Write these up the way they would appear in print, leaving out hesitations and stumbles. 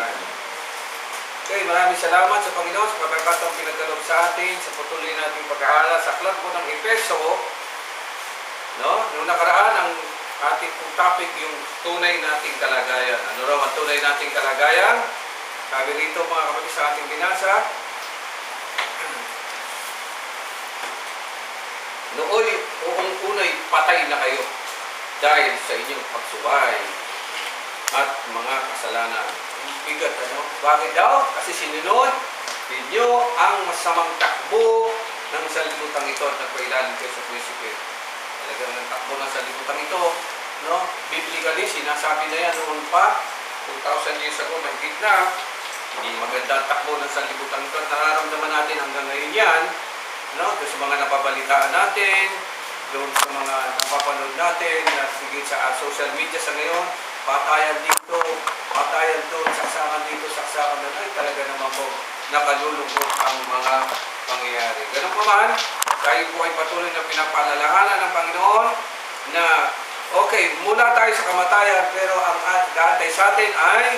Amen. Okay, maraming salamat sa Panginoon sa pagkakataong pinagkaloob sa atin sa patuloy nating pag-aaral sa aklat po ng Efeso. No? Noong nakaraan, ang ating pong topic yung tunay nating kalagayan. Ano raw ang tunay nating kalagayan? Sabi rito mga kapatid sa ating binasa, nooy unay patay na kayo dahil sa inyong pagsuway at mga kasalanan. Bigat, ano? Bakit daw? Kasi sinunod ninyo ang masamang takbo ng sanlibutan ito at nagpailalim kayo sa prinsipe. Talagang ang takbo ng sanlibutan ito, no? Biblically, sinasabi na yan noon pa, 2,000 years ago, mahigit na. Hindi maganda ang takbo ng sanlibutan ito at nararamdaman natin hanggang ngayon yan, no? Doon sa mga napabalitaan natin, doon sa mga napapanood natin, na higit sa social media sa ngayon, patayan dito, patayan doon, saksakan dito, saksakan doon. Ay, talaga naman po, nakalulungkot ang mga pangyayari. Ganun pa man, tayo po ay patuloy na pinapaalalahanan ng Panginoon na, okay, mula tayo sa kamatayan, pero ang gaantay sa atin ay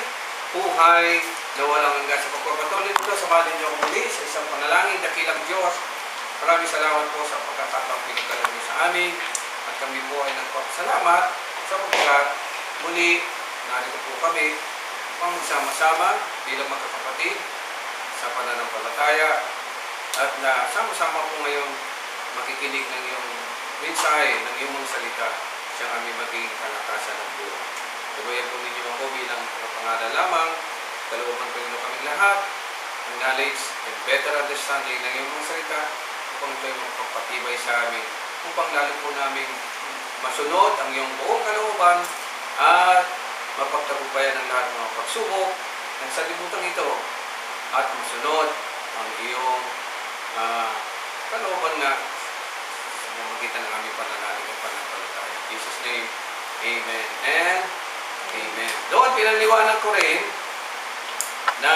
buhay na walang hanggan. Sa pagpapatuloy nito, samahan niyo ako muli sa isang panalangin, dakilang Diyos. Maraming salamat po sa pagkakataong pinagkaloob niyo sa amin at kami po ay nagpapasalamat sapagkat muli, narito po kami upang sama-sama bilang magkakapatid sa pananampalataya at na sama-sama po ngayon makikinig ng iyong mensahe, ng iyong mga salita siyang aming maging kalakasan ng buhay. Tubayan po ninyo ako bilang pangalan lamang, kalooban po ninyo kaming lahat, ng knowledge and better understanding ng iyong mga salita upang ito'y magpapatibay sa amin, upang lalo po namin masunod ang iyong buong kalooban at mapagtagumpayan ng lahat ng mga pagsubok ng sanlibutan ito at masunod ang iyong kalooban nga sa magitan ng aming pananalig at pananampalataya. In Jesus' name, Amen and Amen. Doon, pinaliwanag ko rin na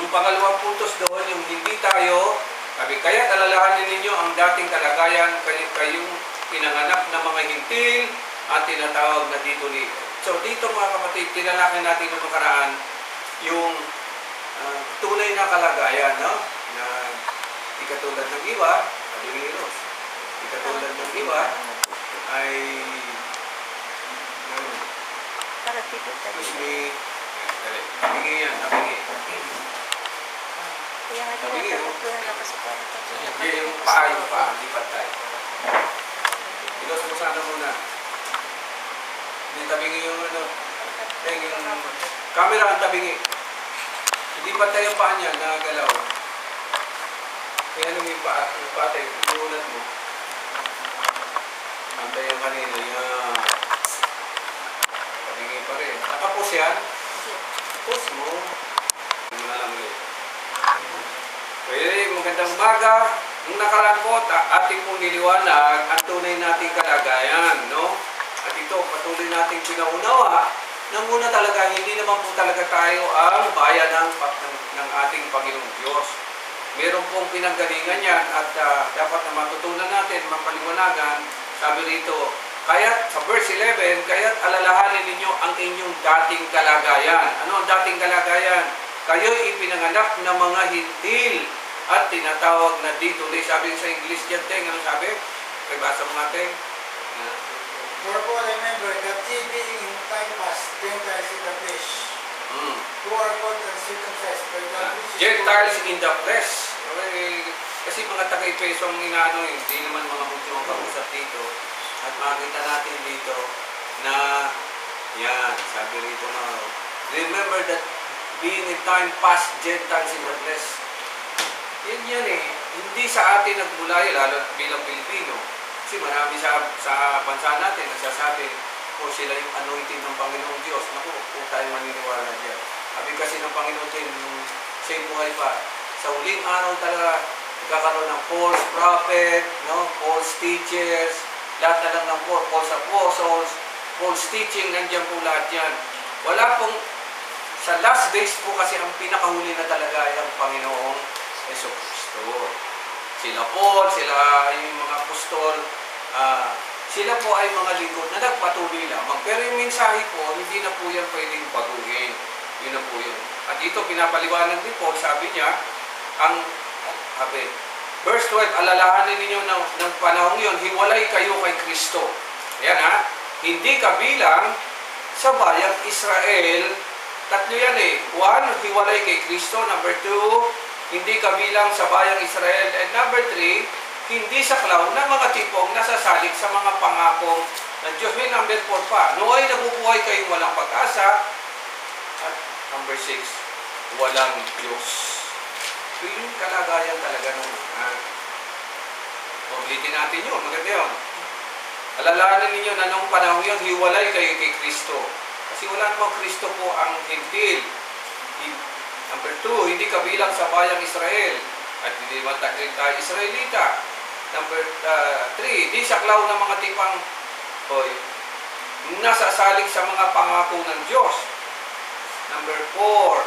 yung pangalawang puntos doon, yung hindi tayo, sabi, kaya alalahanin ninyo ang dating kalagayan, kayong pinanganak na mga hintil at tinatawag na dito ni. So dito mga kapatid, tinalakay natin ng makaraan yung tunay na kalagayan, no? Na di katulad ng iba, Adoniros, di katulad ng iba, ay excuse me, tabingi yan, tabingi. Tabingi, yung paa, lipat tayo. Ilos mo sana muna. Hindi tabingi yung yung camera ang tabingi. Hindi pa tayo paa niya, nagalaw. Kaya nung yung paa tayo, iulat mo. Antay yung kanina, yan. Tabingi pa rin. Nakapos yan? Pus mo. Hindi mo na lang ulit. Pwede, magandang umaga. Nung nakaraan po, ating pong niliwanag ang tunay nating kalagayan, no? At ito, patuloy nating pinaunawa na muna talaga, hindi naman po talaga tayo ang bayan ng ating Panginoong Diyos. Meron pong pinanggalingan yan at dapat na matutunan natin, mapaliwanagan. Sabi rito, kaya sa verse 11, kaya't alalahanin ninyo ang inyong dating kalagayan. Ano ang dating kalagayan? Kayo'y ipinanganak ng mga hintil at tinatawag na dito. Sabi sa English dyan, Teng, ano sabi? Kaya basa mo natin. Therefore remember that ye being in time past Gentiles in the flesh, who are called uncircumcised by that which is Gentiles in the flesh. Okay. Kasi mga taga-Efeso ang inaano, hindi naman mga Hudyo ang kausap dito. At makikita natin dito na, yan, sabi rito na, remember that being in time past Gentiles in the flesh. Yan eh. Hindi sa atin nagmula yun, lalo bilang Pilipino. Kasi marami sa bansa natin nagsasabi, kung sila yung anointing ng Panginoong Diyos. Naku, kung tayo maniniwala dyan. Sabi kasi ng Panginoon din, nung siya'y buhay pa, sa huling araw talaga, nagkakaroon ng false prophet, no? False teachers, lahat na lang ng false apostles, false teaching, nandiyan po lahat yan. Wala pong, sa last days po kasi ang pinakahuli na talaga ay ang Panginoong Jesucristo. Sila Paul, sila yung mga apostol, sila po ay mga lingkod na nagpatuloy lamang. Pero yung mensahe po, hindi na po yan pwedeng baguhin. Yun na po yun. At dito pinapaliwanag ni Paul, sabi niya, verse 12, alalahanin ninyo ng panahong yun, hiwalay kayo kay Kristo. Ayan ha, hindi kabilang sa bayang Israel. Tatlo yan eh. 1, hiwalay kay Kristo. Number 2, hindi kabilang sa bayang Israel. And number 3, hindi saklaw na mga tipong nasasalig sa mga pangako ng Diyos. May number 4 pa. Nooy nabubuhay kayong walang pag-asa. At number 6, walang Diyos. So yung kalagayan talaga nung ulitin natin yun. Maganda yun. Alalahanin ninyo na nung panahon yun, hiwalay kayo kay Kristo. Kasi wala namang Kristo po ang hintil. Number 2, hindi kabilang sa bayang Israel. At hindi man tayo Israelita. Number 3, di saklaw ng mga tipang nasasalig sa mga pangako ng Diyos. Number 4,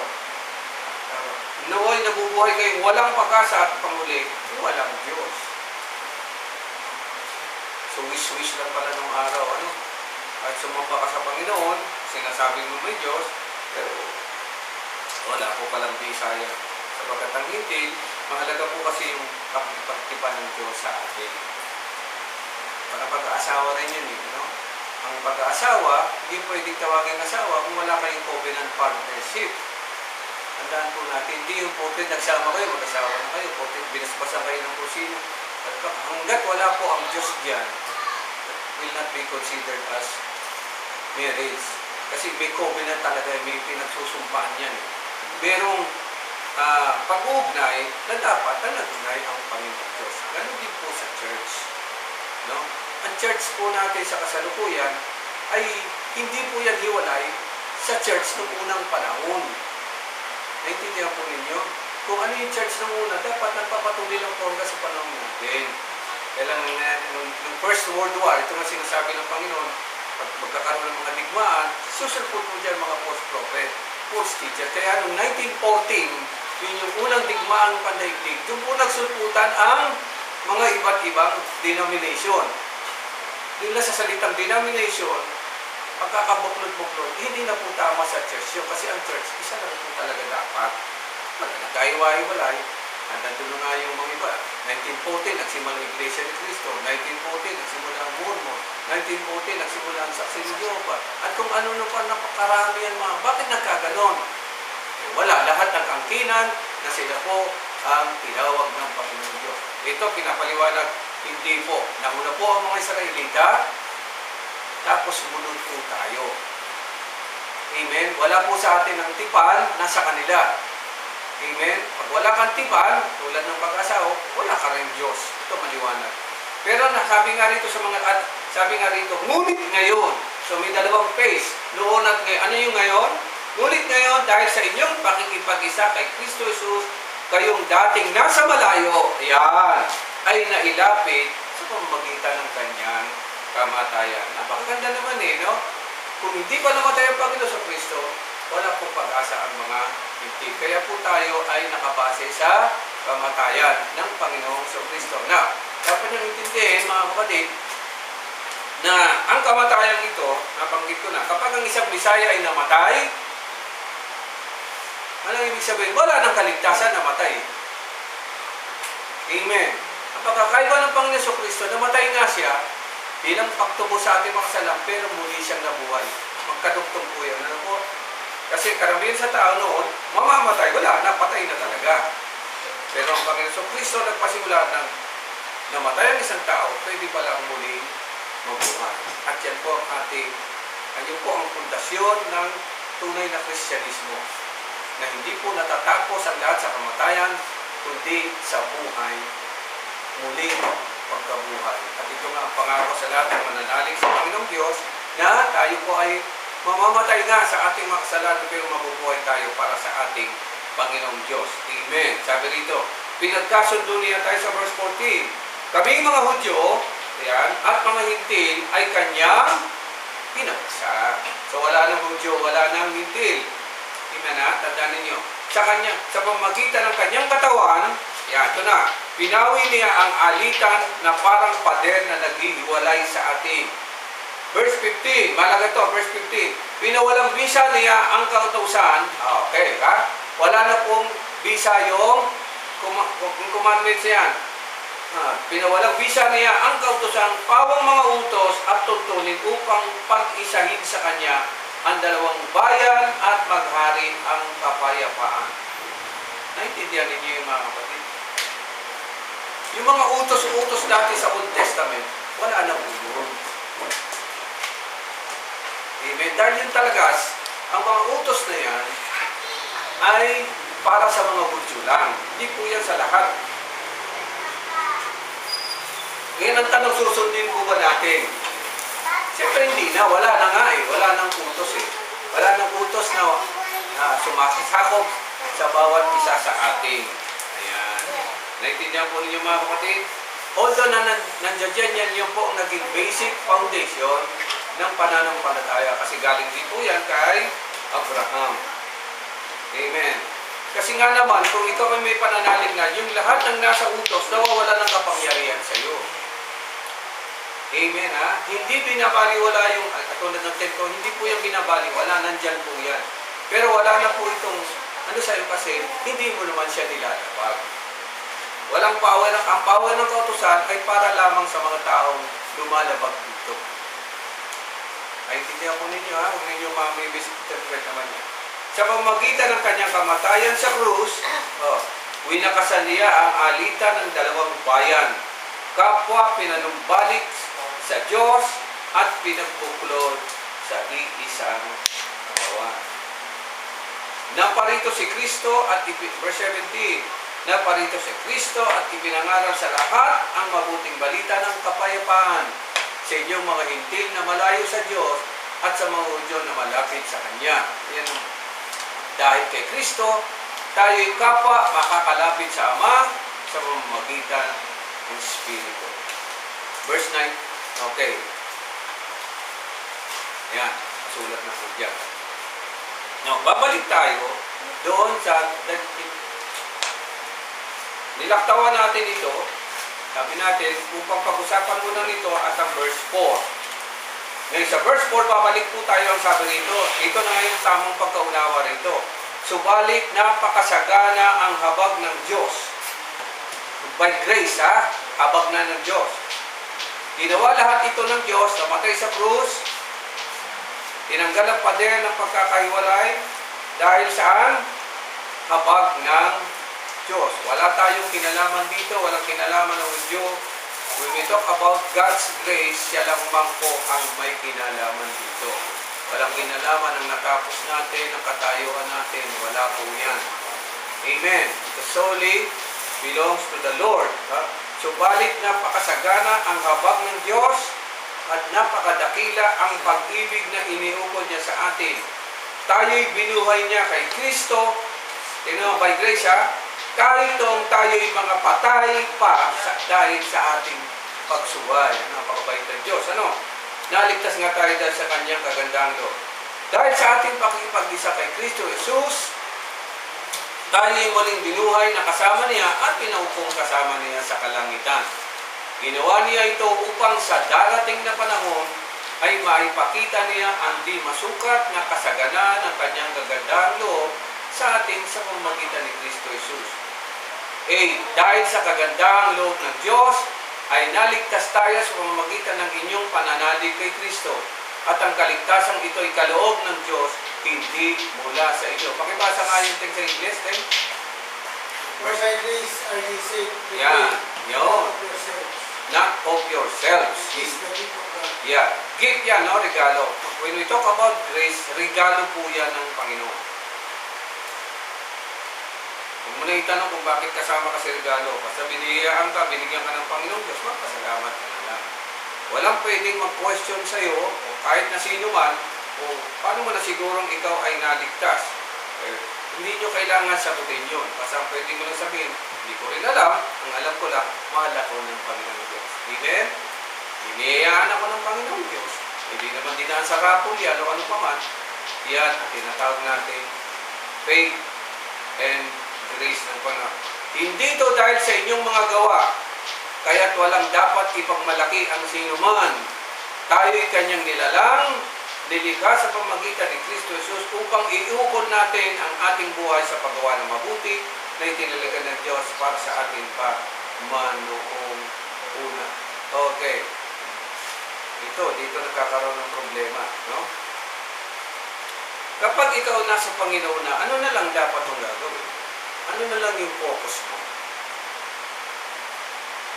nooy nabubuhay kayong walang pag-asa at panguli, walang Diyos. So wish-wish lang pala nung araw, At sumamba ka sa Panginoon, sinasabing mo may Diyos, pero wala po palang bisaya. Sapagkat ang hintil, mahalaga po kasi yung pagtipan ng Diyos sa atin. Para pag-aasawa rin yun, no? Ang pag-aasawa, hindi pwedeng tawagin asawa kung wala kayong covenant partnership. Tandaan po natin, hindi yung portrait nagsama kayo, mag-asawa na kayo, portrait binasbasan kayo ng kusino. At hanggat wala po ang Diyos diyan, will not be considered as marriage. Kasi may covenant talaga, may pinagsusumpaan yan. Merong pag-uugnay na dapat na natunay ang Panginoon Diyos. Ganun din po sa church. No? Ang church po natin sa kasalukuyan ay hindi po yan hiwalay sa church noong unang panahon. Naintindihan po ninyo? Kung ano yung church noong una, dapat nagpapatuloy lang po hanggang sa panahon natin. Kailan nung First World War, ito nga sinasabi ng Panginoon, pag magkakaroon ng mga digmaan, susulpot po dyan mga false prophet, false teacher. Kaya noong 1914, yun yung unang digmaang pandaigdig, doon po nagsulputan ang mga iba't ibang denomination. Doon na sa salitang denomination, pagkakabuklod-buklod, hindi na po tama sa church yun. Kasi ang church, isa na po talaga dapat. Wala nagkaiwa-iwalay. Nandun na nga yung mga iba. 1914, nagsimula ang Iglesia ni Cristo. 1914, nagsimula ang Mormon. 1914, nagsimula ang Saksi ni Jehovah. At kung ano na pa napakarami yan mga, bakit nagkaganon? Wala, lahat ng angkinan na sila po ang tinawag ng Panginoon Diyos. Ito, pinapaliwanag, hindi po. Nauna po ang mga Israelita, tapos munod po tayo. Amen? Wala po sa atin ang tipan, nasa kanila. Amen? Pag wala kang tipan, tulad ng pag-asawa, wala ka rin Diyos. Ito maliwanag. Pero sabi nga rito, ngunit ngayon. So may dalawang phase. Noon at ngayon. Ano yung ngayon? Ngunit ngayon, dahil sa inyong pakikipag-isa kay Kristo Jesus, kayong dating nasa malayo, yan, ay nailapit sa pamamagitan ng kanyang kamatayan. Napakaganda naman no? Kung hindi pa namatay ang Panginoon sa Kristo, wala pong pag-asa ang mga hindi. Kaya po tayo ay nakabase sa kamatayan ng Panginoong Kristo. Now, dapat niyong intindihin, mga kapatid, na ang kamatayan ito, nabanggit ko na, kapag ang isang Bisaya ay namatay, anong ibig sabihin? Wala nang kaligtasan, namatay. Amen. Ang pagkakaiba ng Panginoon Kristo, namatay nga siya, bilang pagtubo sa ating mga salam, pero muli siyang nabuhay. Magkadugtong po yan. Ano po? Kasi karamihan sa tao noon, mamamatay, wala, napatay na talaga. Pero ang Panginoon Kristo nagpasimula ng namatay ang isang tao, pwede palang muling mabuhay. At yan po ang pundasyon ng tunay na Kristyanismo, na hindi po natatapos ang lahat sa kamatayan, kundi sa buhay, muling pagkabuhay. At ito nga ang pangako sa lahat ng mananalig sa Panginoong Diyos, na tayo po ay mamamatay nga sa ating mga kasalanan, pero mabubuhay tayo para sa ating Panginoong Diyos. Amen. Sabi rito, pinagkasundo niya tayo sa verse 14. Kaming mga Hudyo, at mga hintil ay kanyang pinagsa. So wala nang Hudyo, wala nang hintil. Amen na, tandaan ninyo. Sa pamagitan ng kanyang katawan, ito na, pinawi niya ang alitan na parang pader na naghihiwalay sa atin. Verse 15, malaga to, verse 15. Pinawalang bisa niya ang kautusan. Okay, ha? Wala na pong bisa yung commandments yan. Pinawalang bisa niya ang kautusan, pawang mga utos at tuntunin upang pag-isahin sa kanya ang dalawang bayan at maghari ang kapayapaan. Naintindihan ninyo yung mga kapatid? Yung mga utos-utos dati sa Old Testament, wala na po yun. Amen. Dahil yun talaga, ang mga utos na yan ay para sa mga Hudyo lang. Hindi po yan sa lahat. Ngayon ang tanong, susundin po ba natin? Siyempre hindi na. Wala na nga eh. Wala nang utos eh. Wala nang utos na sumasasakop sa bawat isa sa ating. Ayan. Naintindihan po ninyo mga kapatid? Although nandiyan yan yung po ang naging basic foundation ng pananampalataya. Kasi galing din po yan kay Abraham. Amen. Kasi nga naman, kung ikaw ay may pananalig na, yung lahat ng nasa utos, nawawala ng kapangyarihan sa iyo. Amen, ha? Hindi binabaliwala yung, katulad ng tempo, hindi po yung binabaliwala, nandyan po yan. Pero wala na po itong, ano sa'yo kasi, hindi mo naman siya nilalabag. Walang power, ang power ng kautusan ay para lamang sa mga taong lumalabag dito. Ay, intindihan po ninyo, ha? Huwag ninyo ma-misinterpret naman yan. Sa pamamagitan ng kanyang kamatayan sa krus, winakasan niya ang alitan ng dalawang bayan. Kapwa pinanumbalik sa Diyos at pinagbuklod sa iisang katawan. Naparito si Kristo at verse 17, naparito si Kristo at ipinangaral sa lahat ang mabuting balita ng kapayapaan sa inyong mga hintil na malayo sa Diyos at sa mga Hudyo na malapit sa Kanya. Yan ang dahil kay Kristo, tayo'y kapwa makakalapit sa Ama sa pamamagitan ng Espiritu. Verse 9, okay. Ayan, masulat na po dyan. Now, babalik tayo doon sa nilaktawan natin ito, sabi natin, upang pag-usapan muna nito at ang verse 4. Ngayon sa verse 4, babalik po tayo ang sabi rito. Ito na nga yung tamang pagkaunawa rito. Subalit napakasagana ang habag ng Diyos. By grace, ha? Habag na ng Diyos. Ginawa lahat ito ng Diyos, namatay sa krus, tinanggal ang pader ng pagkakahiwalay, dahil saan? Habag ng Diyos. Wala tayong kinalaman dito, walang kinalaman ng Hudyo. When we talk about God's grace, siya lang po ang may kinalaman dito. Walang kinalaman ang natapos natin, ang katayuan natin. Wala po yan. Amen. The solely belongs to the Lord. Subalit napakasagana ang habag ng Diyos at napakadakila ang pag-ibig na iniukod niya sa atin. Tayo'y binuhay niya kay Kristo. By grace, kahit tayo'y mga patay pa dahil sa ating pagsuway. Napakabait ng Diyos. Naligtas nga tayo dahil sa kanyang kagandang loob. Dahil sa ating pakikipag-isa kay Kristo Jesus, tayo'y muling binuhay na kasama niya at pinaupong kasama niya sa kalangitan. Ginawa niya ito upang sa darating na panahon ay maipakita niya ang di masukat na kasaganan ng kanyang kagandang loob sa atin sa pamamagitan ni Kristo Jesus. Dahil sa kagandang loob ng Diyos, ay naligtas tayo sa pamamagitan ng inyong pananalig kay Kristo. At ang kaligtasan ito ay kaloob ng Diyos, hindi mula sa inyo. Pakibasa nga yung text sa English, For by grace are ye saved through Yan. faith, Yun. not of yourselves. Not of yourselves. It is the gift of God. Yeah. Gift yan, regalo. When we talk about grace, regalo po yan ng Panginoon. Huwag mo na itanong kung bakit kasama ka sa regalo. Basta binigyan ka ng Panginoon Diyos, magpasalamat ka na lang. Walang pwedeng mag-question sa'yo, o kahit na sino man, o paano mo na sigurong ikaw ay naligtas. Hindi nyo kailangan sagutin yun. Basta pwede mo lang sabihin, hindi ko rin alam, ang alam ko lang, mahal ako ng Panginoon Diyos. Amen? Hinihiyaan ako ng Panginoon Diyos. Hindi naman dinaan sa rapol yan o ano pa man. Yan ang tinatawag natin faith and grace ng Panginoon. Hindi ito dahil sa inyong mga gawa, kaya't walang dapat ipagmalaki ang sino man. tayo'y kanyang nilalang, nilikha sa pamagitan ni Kristo Jesus upang iukol natin ang ating buhay sa paggawa ng mabuti na itinalaga ng Diyos para sa atin pa manoong una. Okay. Dito nagkakaroon ng problema, no? Kapag ikaw nasa Panginoon na, ano na lang dapat mong gagawin? Ano na lang yung focus mo?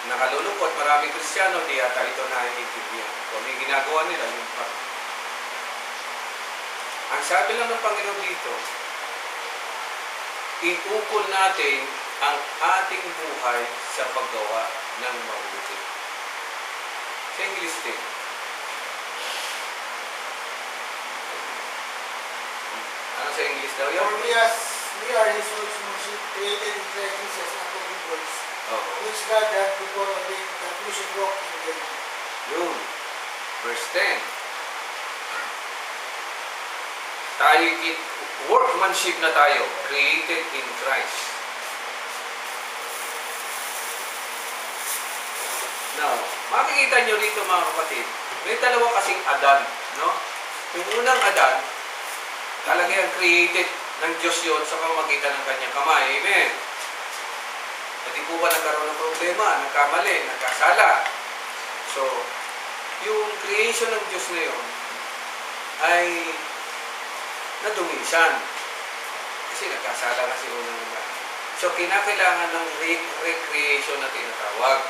Nakalulungkot, maraming Kristiyano, di yata ito naiintindihan. Kung may ginagawa nila, yung pa. Ang sabi lang ng Panginoon dito, iukol natin ang ating buhay sa paggawa ng mabuti. Sa English din. Ano sa English daw yan? For we are His workmanship, created in Christ Jesus unto good works, which God hath before ordained that we should walk in them. Yun. Verse 10. Tayo, workmanship na tayo, created in Christ. Now, makikita nyo rito mga kapatid, may dalawa kasing Adan, no? Yung unang Adan, talaga yung created ng Diyos yun sa pamamagitan ng kanyang kamay. Amen. Hindi po ba nagkaroon ng problema, nagkamali, nagkasala? So, yung creation ng Diyos na yun ay nadumisan. Kasi nagkasala kasi unang Adan. So, kinakailangan ng recreation na tinatawag.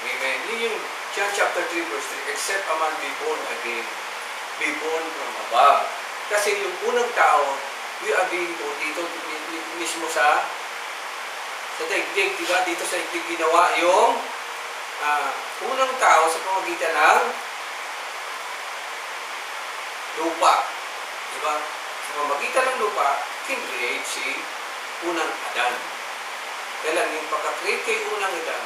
Amen. Yun yung John chapter 3 verse 3, except a man be born again, be born from above. Kasi yung unang tao, we are being born dito mismo sa daigdig, di ba? Dito sa daigdig ginawa yung unang tao sa pamamagitan ng lupa. Di ba? Sa pamamagitan ng lupa, kin-create si unang Adan. Kailan yung pagka-create kay unang Adan,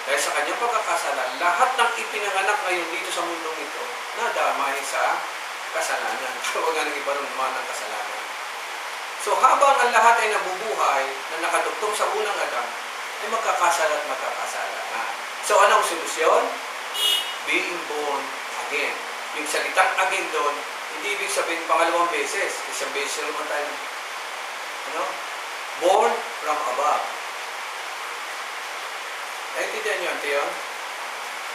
dahil sa kanyang pagkakasalan, lahat ng ipinanganak ngayon dito sa mundong ito, nadamay sa kasalanan. Huwag nga nang iba rin naman ng kasalanan. So habang ang lahat ay nabubuhay, na nakadugtong sa unang Adan, ay magkakasala at magkakasala na. So anong solusyon? Being born again. Yung salitang again doon, hindi ibig sabihin pangalawang beses. Isang beses naman tayo. Born from above. Naintindihan nyo, ante yun?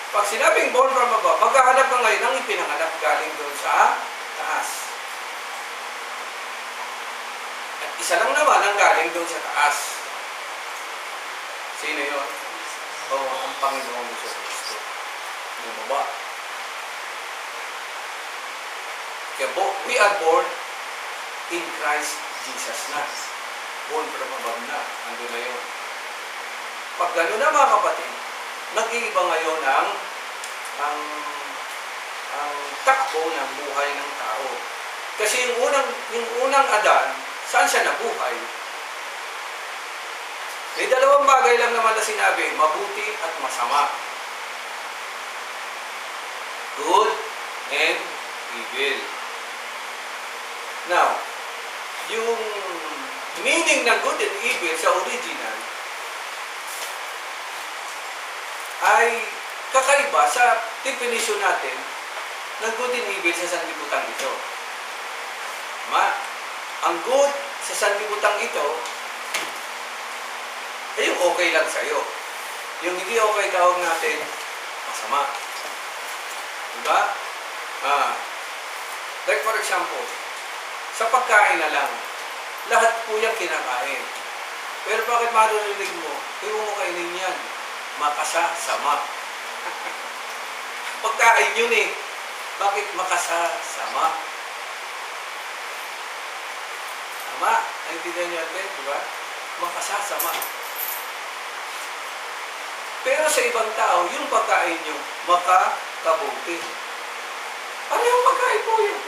Pag sinabing born from above, magkahanap ka ngayon ng ipinanganak galing doon sa taas. At isa lang naman ang galing doon sa taas. Sino yun? Ang Panginoong Hesus Kristo. Bumaba. Kaya we are born in Christ Jesus na. Born from above na. Ando na yun. Pag gano'n na mga kapatid, nag-iiba ngayon ang takbo ng buhay ng tao. Kasi yung unang Adan, saan siya nabuhay? May dalawang bagay lang naman na sinabi, mabuti at masama. Good and evil. Now, yung meaning ng good and evil sa original ay kakaiba sa definition natin ng good and evil sa sanlibutan ito. Ang good sa sanlibutan ito ay yung okay lang sa'yo. Yung hindi okay tawag natin masama. Diba? Like for example, sa pagkain na lang, lahat po yung kinakain. Pero bakit maririnig mo? Kaya mo kainin yan. Makasasama. Pagkain yun eh. Bakit makasasama? Tama? Naintindihan niyo natin, di ba? Makasasama. Pero sa ibang tao, yung pagkain nyo, makakabuti. Ano yung pagkain po yun?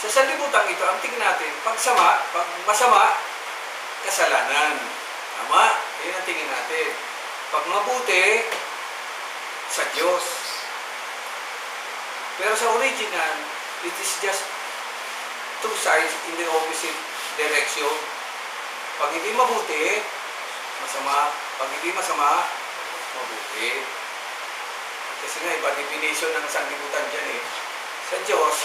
Sa sanlibutan ito, ang tingin natin, pag masama, kasalanan. Tama? Yun ang tingin natin. Pag mabuti, sa Diyos. Pero sa original, it is just two sides in the opposite direction. Pag hindi mabuti, masama. Pag hindi masama, mabuti. Kasi nga, iba definition ng sanlibutan dyan eh. Sa Diyos,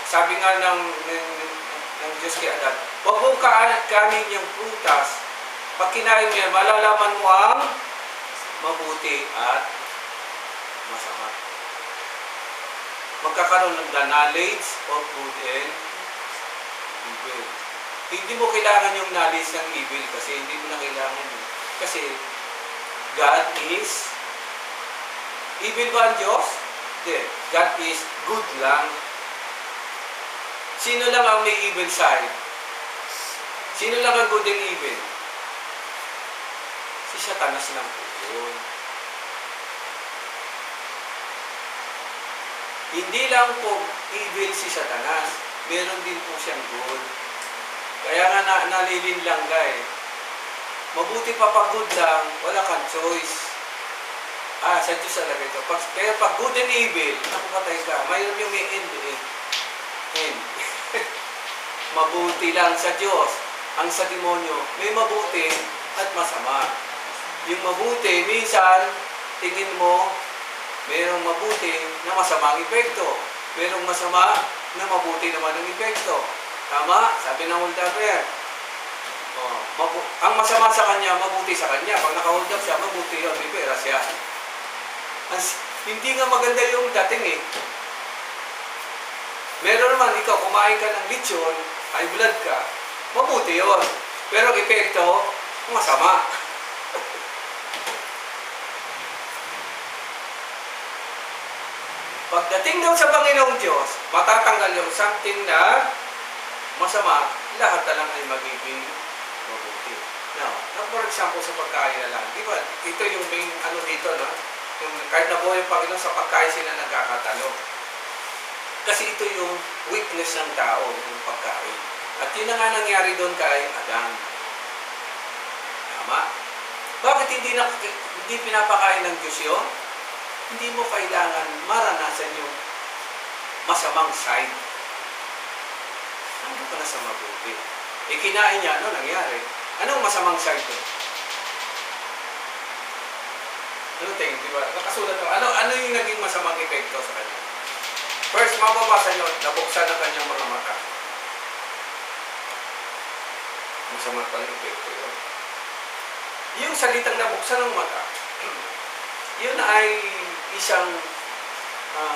sabi nga ng Diyos kay Adan, huwag mong kanin yung prutas. Pag kinain mo yan, malalaman mo ang mabuti at masama. Magkakaroon ng the knowledge of good and evil. Hindi mo kailangan yung knowledge ng evil kasi hindi mo na kailangan yun. Kasi God is evil ba ang Diyos? Hindi. God is good lang. Sino lang ang may evil side? Sino lang ang good and evil? Si Satanas lang po yun. Hindi lang po evil si Satanas. Meron din po siyang good. Kaya nga nalilinlang ka eh. Mabuti pa pag good lang, wala kang choice. Sa Diyos talaga ito. Kaya pag good and evil, nakapatay ka. Mayroon yung may end eh. End. Mabuti lang sa Diyos. Ang sa demonyo, may mabuti at masama. Yung mabuti, minsan, tingin mo, mayroong mabuti na masamang epekto. Mayroong masama na mabuti naman ang epekto. Tama? Sabi ng hold upper. Ang masama sa kanya, mabuti sa kanya. Pag naka-hold up siya, mabuti yun. May pera siya. Hindi nga maganda yung dating eh. Meron naman, ikaw, kumain ka ng lechon, high blood ka, mabuti yun. Pero ang epekto, masama. Pagdating daw sa Panginoong Diyos, matatanggal yung something na masama, lahat na lang ay magiging mabuti. Now, for example, sa pagkain na lang. Di ba, ito yung main ano dito, no? Yung, kahit na buhay yung Panginoon, sa pagkain sila nagkakatalo. Kasi ito yung weakness ng tao, yung pagkain. At yun na nga nangyari doon kay Adan. Tama? Bakit hindi pinapakain ng Diyos yun? Hindi mo kailangan maranasan yung masamang side. Ano ka na sa mabuti? Kinain niya, ano nangyari? Anong masamang side doon? Ano tingin, di ba? Nakasulat mo. Ano yung naging masamang epekto sa kanya? First, mababasa nyo, nabuksan ang kanyang mga mata. Masamang palang epekto yun. Yung salitang nabuksan ng mata, yun ay isang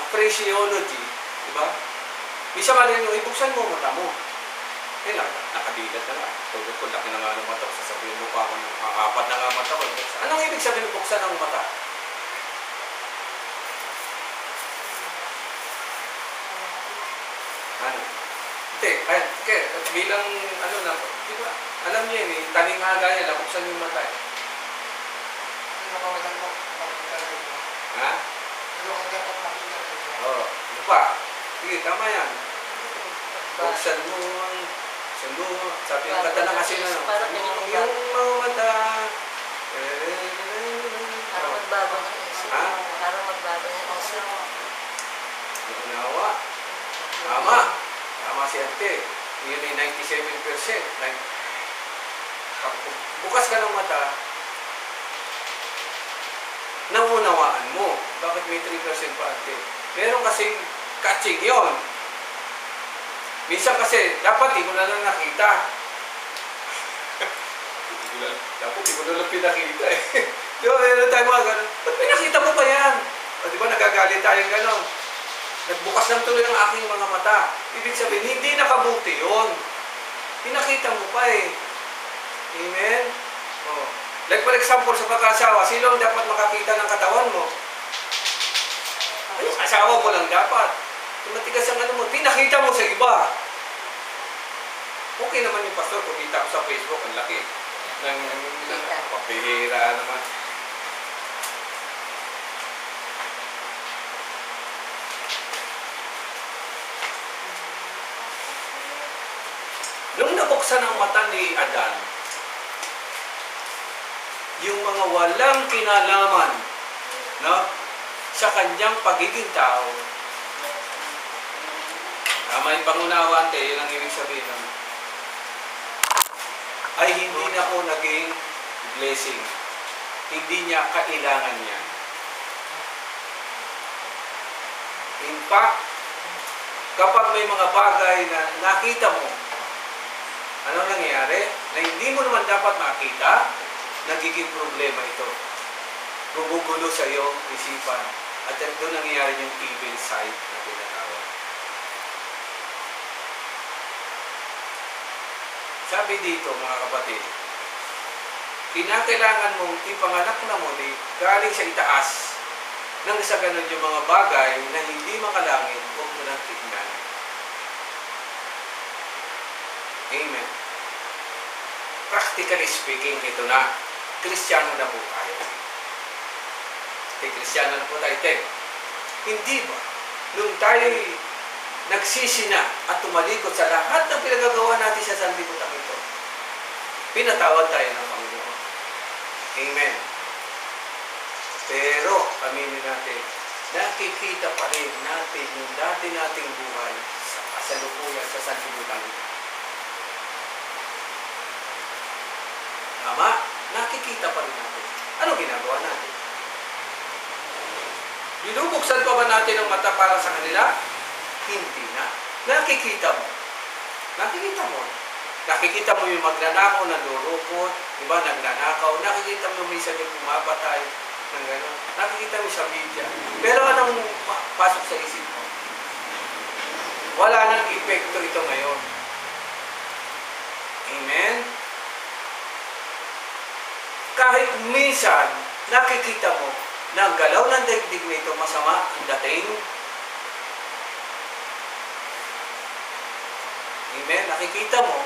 phraseology, di ba? Isa ba rin yung ibuksan mo mata mo? Nakadilat na nga. Tulad ko, laki na nga ng mata ko. Sasabihin mo pa ako ng apat na nga mata ko. Anong ibig sabihin ng buksan ng mata? Ano? Hindi, bilang ano na, di ba? Alam niyo yun eh, taning nga gaya, nabuksan yung mata eh. Ha? Oo. Ano pa? Sige, tama yan. Buksan mo ang sabi ng kata ng asin ano. Yung mga mata. Parang magbago ng isip. Ha? Parang magbago ng isip. Unawa. Tama. Tama si Ante. Yun ay 97%. Bukas ka ng mata, naunawaan mo. Bakit may 3% pa Ante? Meron kasing catching yon. Minsan kasi, dapat di mo na lang nakita. Dapat di mo na lang pinakita eh. Di ba, meron tayo mga gano'n. Ba't pinakita mo pa yan? O di ba, nagagalit tayong gano'n. Nagbukas ng tuloy ang aking mga mata. Ibig sabihin, hindi nakabuti yun. Pinakita mo pa eh. Amen? Oh. Like for example, sa pagkasawa, sino ang dapat makakita ng katawan mo? Ay, asawa mo lang dapat. Kung matigas ang ano mo, pinakita mo sa iba. Okay naman yung pastor, kumita ko sa Facebook, ang laki. Papihira naman. Nung nabuksan ang mata ni Adan, yung mga walang kinalaman, no, sa kanyang pagiging tao, tama yung pangunawa, Ante, yun ang ibig sabihin ng, ay hindi na po naging blessing. Hindi niya kailangan niya. In fact, kapag may mga bagay na nakita mo, ano nangyayari? Na hindi mo naman dapat makita, nagiging problema ito. Gumugulo sa iyong isipan. At doon nangyayari yung evil side na tinatawag. Sabi dito, mga kapatid, kinakailangan mong ipanganak na muli galing sa itaas nang sa ganun yung mga bagay na hindi makalangit, huwag mo lang tignan. Amen. Practically speaking, ito na. Kristiyano na po tayo. Kristiyano na po tayo. Hindi ba? Nung tayo nagsisi na at tumalikod sa lahat ng pinagagawa natin sa sanlibutan ito, pinatawad tayo ng Panginoon. Amen. Pero, aminin natin, nakikita pa rin natin yung dati nating buhay sa kasalukuyan sa sanlibutan ito. Tama? Nakikita pa rin natin. Ano ginagawa natin? Binubuksan pa ba natin ang mata para sa kanila? Hindi na. Nakikita mo. Nakikita mo. Nakikita mo yung magnanakaw na lurukot, diba, nagnanakaw. Nakikita mo may isa yung pumapatay ng gano'n. Nakikita mo sa media. Pero anong pasok sa isip mo? Wala nang epekto ito ngayon. Amen? Kahit minsan, nakikita mo na ang galaw ng daigdig nito masama ang dating. Amen? Nakikita mo.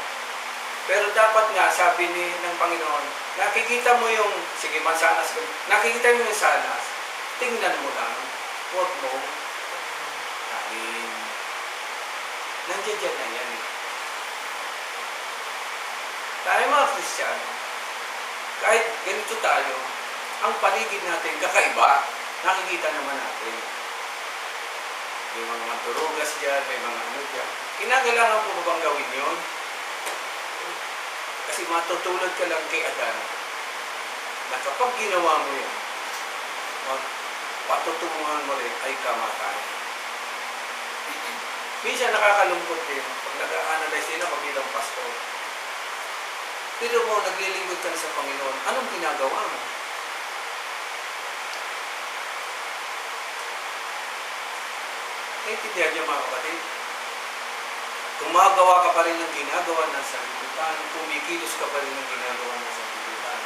Pero dapat nga, sabi ng Panginoon, nakikita mo yung, sige, mansanas ko. Nakikita mo yung sanas. Tingnan mo lang. Huwag mo kain. Nandiyan na yan. Tayo mga Kristiyano, kahit ganito tayo, ang paligid natin kakaiba, nakikita naman natin. May mga manturugas dyan, may mga ano dyan. Kinakailangan mo bang gawin yun? Kasi matutulad ka lang kay Adan na kapag ginawa mo yun, patutunguhan mo rin ay kamatayan. Minsan nakakalungkot din pag nag-a-analyze din ako bilang pastor. Pero mo, naglilingkod ka na sa Panginoon, anong ginagawa mo? Naintindihan niyo mga kapatid? Gumagawa ka pa rin ng ginagawa ng sanlibutan, kumikilos ka pa rin ng ginagawa ng sanlibutan.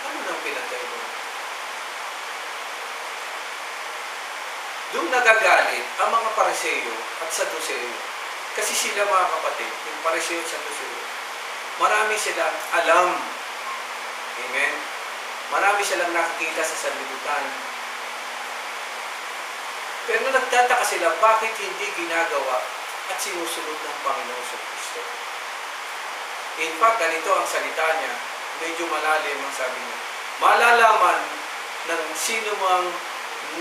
Ano nang pinagkaiba? Doon nagagalit ang mga Pariseo at Saduceo. Kasi sila mga kapatid, yung Pariseo at Saduceo, marami silang alam. Amen? Marami silang nakikita sa sanlibutan. Pero nagtataka sila, bakit hindi ginagawa at sinusunod ng Panginoon sa Kristo? In fact, ganito ang salita niya, medyo malalim ang sabi niya. Malalaman ng sino mang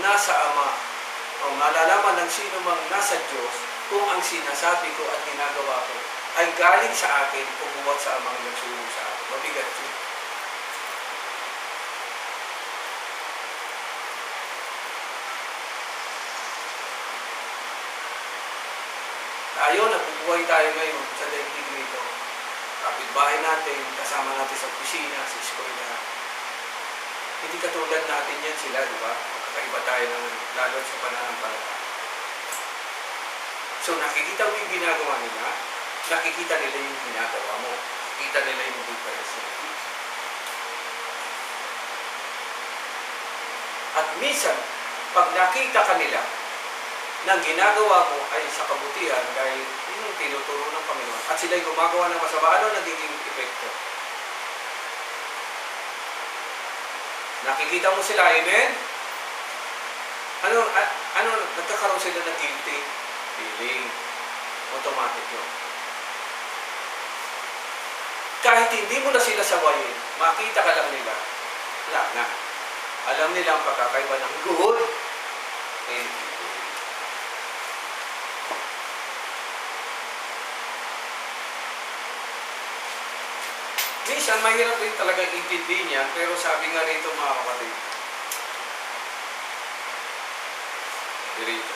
nasa Ama, o malalaman ng sino mang nasa Diyos, kung ang sinasabi ko at ginagawa ko ay galing sa akin o buwat sa Amang nagsulong sa akin. Mabigat yun. Tayo, nabubuhay tayo ngayon sa daigdig nito. Kapitbahay natin, kasama natin sa kusina, sa eskwela. Hindi katulad natin yan sila, di ba? Magkakaiba tayo ng lalo sa pananampalataya. So, nakikita mo yung ginagawa nila, nakikita nila yung ginagawa mo. Nakikita nila yung difference nila. At minsan, pag nakita ka nila, na ginagawa mo ay sa kabutihan dahil yun yung tinuturo ng Panginoon at sila'y gumagawa ng masama, ano nagiging epekto? Nakikita mo sila, amen? Ano, nagkakaroon sila ng guilty feeling. Automatic yun. Kahit hindi mo na sila sawayin, makita ka lang nila, wala na. Alam nila ang pagkakaiba ng good and evil. minsan mahirap din talagang intindihin niya, pero sabi nga rito mga kapatid, dirito.